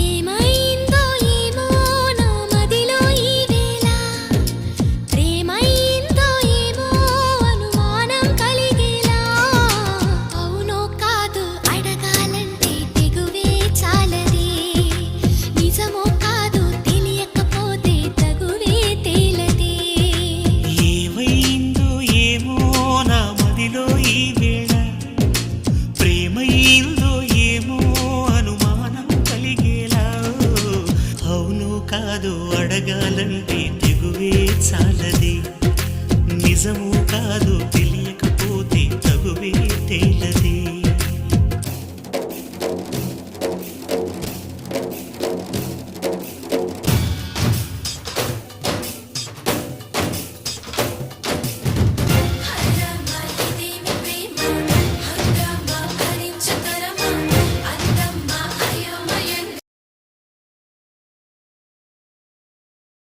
ఏమైందో ఏమో నా మదిలో ఈ వేళ ప్రేమైందో ఏమో అనుమానం కలిగేలా అవునో కాదు అడగాలంటే తెగువే చాలదే నిజమో కాదు తెలియకపోతే తగువే తేలదే ఏమైందో ఏమో నా మదిలో ఈ వేళ ప్రేమైందో ఏమో అనుమానం కలిగేలా అవును కాదు అడగాలంటే తెగువే చాలది నిజము కాదు